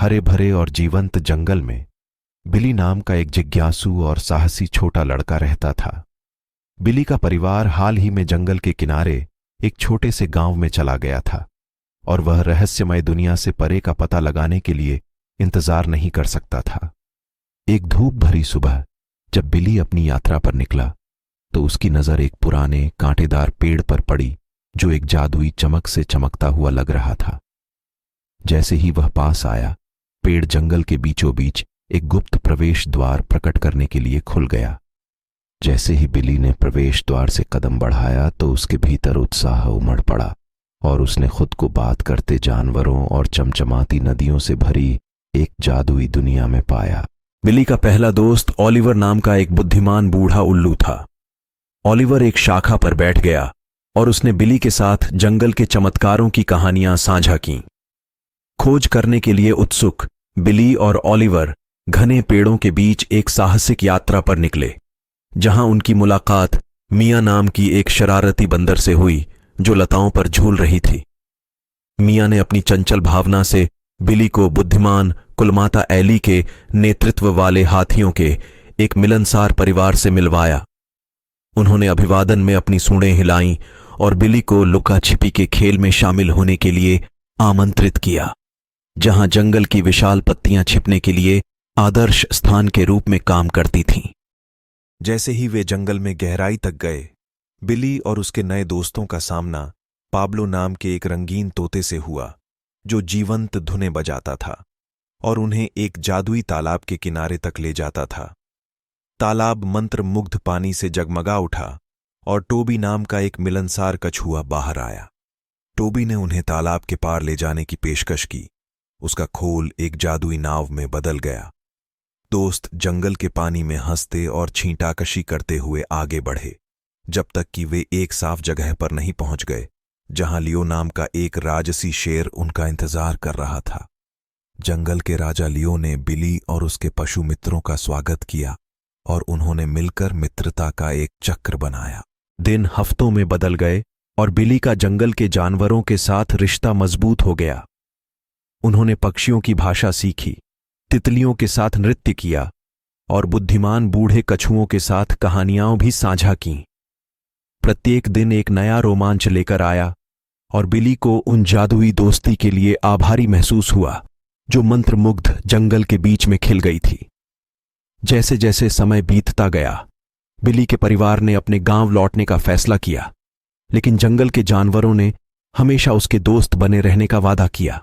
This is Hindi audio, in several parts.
हरे भरे और जीवंत जंगल में बिली नाम का एक जिज्ञासु और साहसी छोटा लड़का रहता था। बिली का परिवार हाल ही में जंगल के किनारे एक छोटे से गांव में चला गया था और वह रहस्यमय दुनिया से परे का पता लगाने के लिए इंतजार नहीं कर सकता था। एक धूप भरी सुबह जब बिली अपनी यात्रा पर निकला तो उसकी नजर एक पुराने कांटेदार पेड़ पर पड़ी जो एक जादुई चमक से चमकता हुआ लग रहा था। जैसे ही वह पास आया, पेड़ जंगल के बीचों बीच एक गुप्त प्रवेश द्वार प्रकट करने के लिए खुल गया। जैसे ही बिली ने प्रवेश द्वार से कदम बढ़ाया तो उसके भीतर उत्साह उमड़ पड़ा और उसने खुद को बात करते जानवरों और चमचमाती नदियों से भरी एक जादुई दुनिया में पाया। बिली का पहला दोस्त ओलिवर नाम का एक बुद्धिमान बूढ़ा उल्लू था। ओलिवर एक शाखा पर बैठ गया और उसने बिली के साथ जंगल के चमत्कारों की कहानियां साझा कीं। खोज करने के लिए उत्सुक बिली और ओलिवर घने पेड़ों के बीच एक साहसिक यात्रा पर निकले, जहां उनकी मुलाकात मिया नाम की एक शरारती बंदर से हुई जो लताओं पर झूल रही थी। मिया ने अपनी चंचल भावना से बिली को बुद्धिमान कुलमाता एली के नेतृत्व वाले हाथियों के एक मिलनसार परिवार से मिलवाया। उन्होंने अभिवादन में अपनी सूंडें हिलाईं और बिली को लुका छिपी के खेल में शामिल होने के लिए आमंत्रित किया, जहां जंगल की विशाल पत्तियां छिपने के लिए आदर्श स्थान के रूप में काम करती थीं। जैसे ही वे जंगल में गहराई तक गए, बिली और उसके नए दोस्तों का सामना पाब्लो नाम के एक रंगीन तोते से हुआ जो जीवंत धुनें बजाता था और उन्हें एक जादुई तालाब के किनारे तक ले जाता था। तालाब मंत्र मुग्ध पानी से जगमगा उठा और टोबी नाम का एक मिलनसार कछुआ बाहर आया। टोबी ने उन्हें तालाब के पार ले जाने की पेशकश की। उसका खोल एक जादुई नाव में बदल गया। दोस्त जंगल के पानी में हंसते और छींटाकशी करते हुए आगे बढ़े, जब तक कि वे एक साफ जगह पर नहीं पहुंच गए जहां लियो नाम का एक राजसी शेर उनका इंतजार कर रहा था। जंगल के राजा लियो ने बिली और उसके पशु मित्रों का स्वागत किया और उन्होंने मिलकर मित्रता का एक चक्र बनाया। दिन हफ्तों में बदल गए और बिली का जंगल के जानवरों के साथ रिश्ता मजबूत हो गया। उन्होंने पक्षियों की भाषा सीखी, तितलियों के साथ नृत्य किया और बुद्धिमान बूढ़े कछुओं के साथ कहानियां भी साझा कीं। प्रत्येक दिन एक नया रोमांच लेकर आया और बिली को उन जादुई दोस्ती के लिए आभारी महसूस हुआ जो मंत्रमुग्ध जंगल के बीच में खिल गई थी। जैसे जैसे समय बीतता गया, बिली के परिवार ने अपने गांव लौटने का फैसला किया, लेकिन जंगल के जानवरों ने हमेशा उसके दोस्त बने रहने का वादा किया।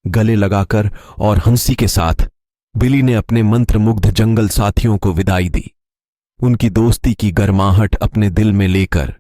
गले लगाकर और हंसी के साथ बिली ने अपने मंत्रमुग्ध जंगल साथियों को विदाई दी। उनकी दोस्ती की गर्माहट अपने दिल में लेकर